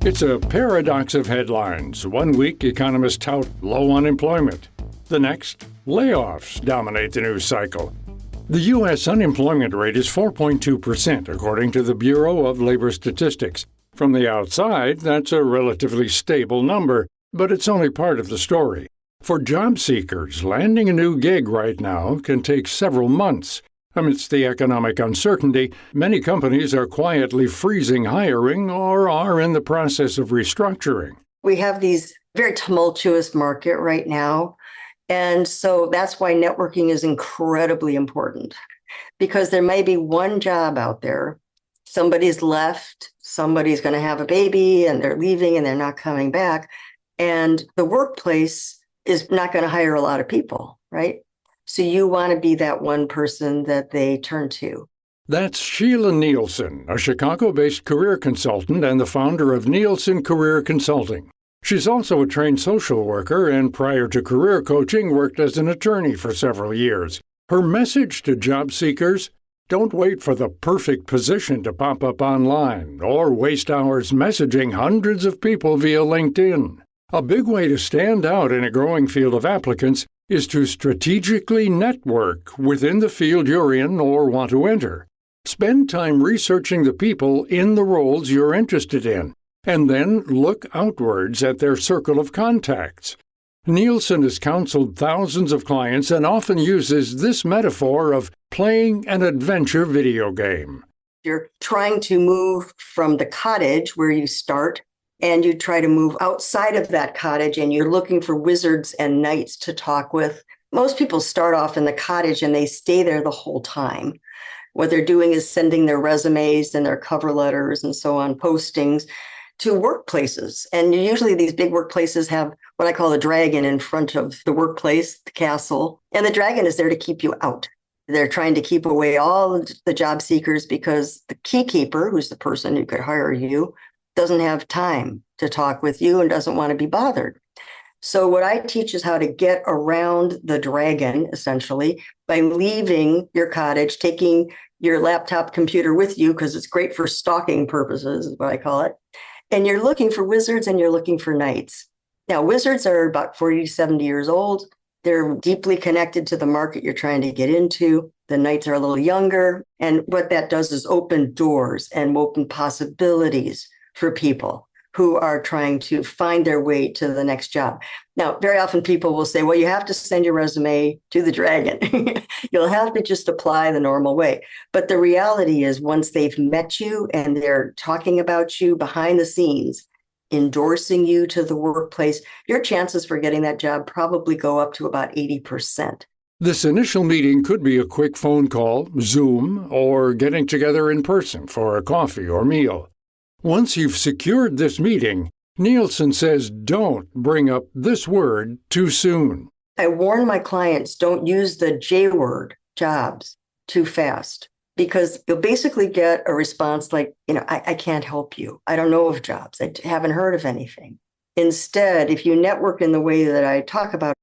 It's a paradox of headlines. One week, economists tout low unemployment. The next, layoffs dominate the news cycle. The U.S. unemployment rate is 4.2%, according to the Bureau of Labor Statistics. From the outside, that's a relatively stable number, but it's only part of the story. For job seekers, landing a new gig right now can take several months. Amidst the economic uncertainty, many companies are quietly freezing hiring or are in the process of restructuring. We have these very tumultuous market right now. And so that's why networking is incredibly important, because there may be one job out there. Somebody's left, somebody's going to have a baby and they're leaving and they're not coming back. And the workplace is not going to hire a lot of people, right? So you want to be that one person that they turn to. That's Sheila Nielsen, a Chicago-based career consultant and the founder of Nielsen Career Consulting. She's also a trained social worker and prior to career coaching worked as an attorney for several years. Her message to job seekers: don't wait for the perfect position to pop up online or waste hours messaging hundreds of people via LinkedIn. A big way to stand out in a growing field of applicants is to strategically network within the field you're in or want to enter. Spend time researching the people in the roles you're interested in, and then look outwards at their circle of contacts. Nielsen has counseled thousands of clients and often uses this metaphor of playing an adventure video game. You're trying to move from the cottage where you start, and you try to move outside of that cottage, and you're looking for wizards and knights to talk with. Most people start off in the cottage and they stay there the whole time. What they're doing is sending their resumes and their cover letters and so on, postings to workplaces. And usually these big workplaces have what I call the dragon in front of the workplace, the castle. And the dragon is there to keep you out. They're trying to keep away all the job seekers because the key keeper, who's the person who could hire you, doesn't have time to talk with you and doesn't want to be bothered. So what I teach is how to get around the dragon, essentially, by leaving your cottage, taking your laptop computer with you, because it's great for stalking purposes, is what I call it. And you're looking for wizards and you're looking for knights. Now, wizards are about 40 to 70 years old. They're deeply connected to the market you're trying to get into. The knights are a little younger. And what that does is open doors and open possibilities for people who are trying to find their way to the next job. Now, very often people will say, well, you have to send your resume to the dragon. You'll have to just apply the normal way. But the reality is, once they've met you and they're talking about you behind the scenes, endorsing you to the workplace, your chances for getting that job probably go up to about 80%. This initial meeting could be a quick phone call, Zoom, or getting together in person for a coffee or meal. Once you've secured this meeting, Nielsen says don't bring up this word too soon. I warn my clients, don't use the J word, jobs, too fast, because you'll basically get a response like, I can't help you. I don't know of jobs. I haven't heard of anything. Instead, if you network in the way that I talk about,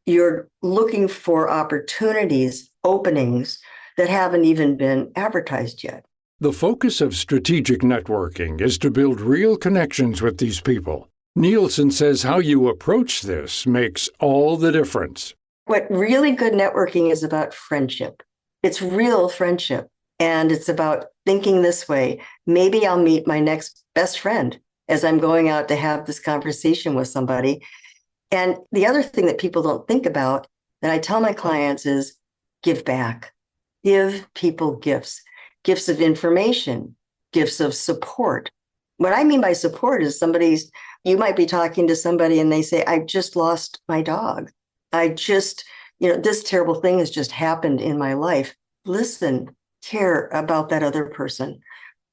you're looking for opportunities, openings that haven't even been advertised yet. The focus of strategic networking is to build real connections with these people. Nielsen says how you approach this makes all the difference. What really good networking is about friendship. It's real friendship. And it's about thinking this way. Maybe I'll meet my next best friend as I'm going out to have this conversation with somebody. And the other thing that people don't think about that I tell my clients is give back. Give people gifts. Gifts of information, gifts of support. What I mean by support is you might be talking to somebody and they say, I just lost my dog. This terrible thing has just happened in my life. Listen, care about that other person.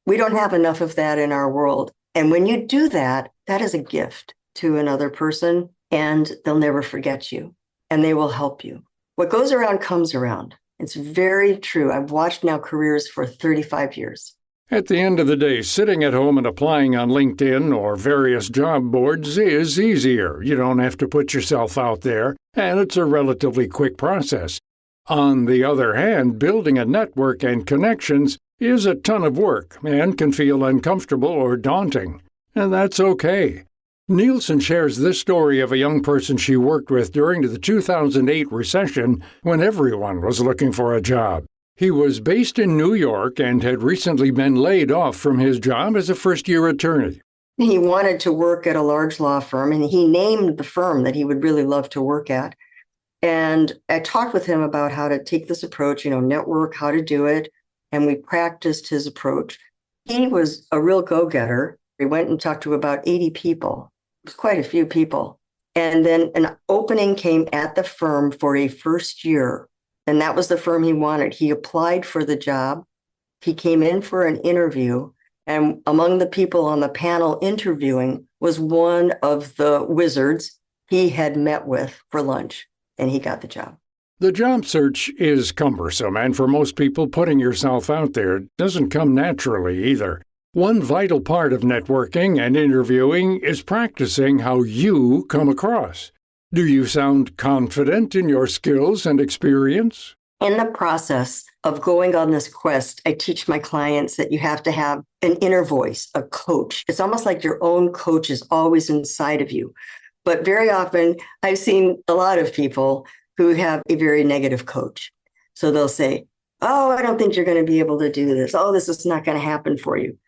We don't have enough of that in our world. And when you do that, that is a gift to another person, and they'll never forget you and they will help you. What goes around comes around. It's very true. I've watched now careers for 35 years. At the end of the day, sitting at home and applying on LinkedIn or various job boards is easier. You don't have to put yourself out there, and it's a relatively quick process. On the other hand, building a network and connections is a ton of work and can feel uncomfortable or daunting. and that's okay. Nielsen shares this story of a young person she worked with during the 2008 recession when everyone was looking for a job. He was based in New York and had recently been laid off from his job as a first-year attorney. He wanted to work at a large law firm, and he named the firm that he would really love to work at. And I talked with him about how to take this approach, network, how to do it, and we practiced his approach. He was a real go-getter. We went and talked to about 80 people. It was quite a few people. And then an opening came at the firm for a first year. And that was the firm he wanted. He applied for the job. He came in for an interview. And among the people on the panel interviewing was one of the wizards he had met with for lunch. And he got the job. The job search is cumbersome, and for most people, putting yourself out there doesn't come naturally either. One vital part of networking and interviewing is practicing how you come across. Do you sound confident in your skills and experience? In the process of going on this quest, I teach my clients that you have to have an inner voice, a coach. It's almost like your own coach is always inside of you. But very often, I've seen a lot of people who have a very negative coach. So they'll say, oh, I don't think you're going to be able to do this. Oh, this is not going to happen for you.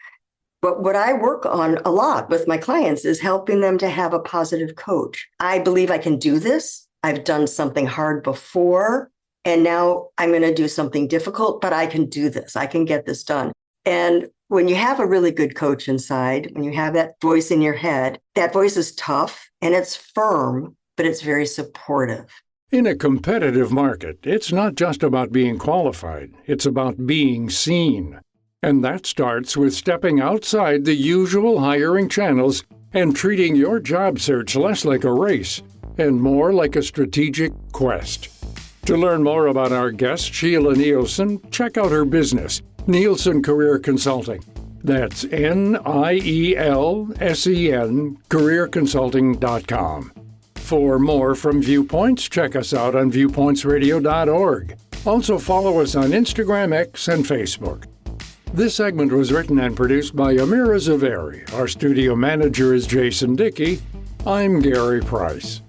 But what I work on a lot with my clients is helping them to have a positive coach. I believe I can do this. I've done something hard before, and now I'm going to do something difficult, but I can do this. I can get this done. And when you have a really good coach inside, when you have that voice in your head, that voice is tough and it's firm, but it's very supportive. In a competitive market, it's not just about being qualified, it's about being seen. And that starts with stepping outside the usual hiring channels and treating your job search less like a race and more like a strategic quest. To learn more about our guest, Sheila Nielsen, check out her business, Nielsen Career Consulting. That's Nielsen, careerconsulting.com. For more from Viewpoints, check us out on viewpointsradio.org. Also follow us on Instagram, X, and Facebook. This segment was written and produced by Amira Zaveri. Our studio manager is Jason Dickey. I'm Gary Price.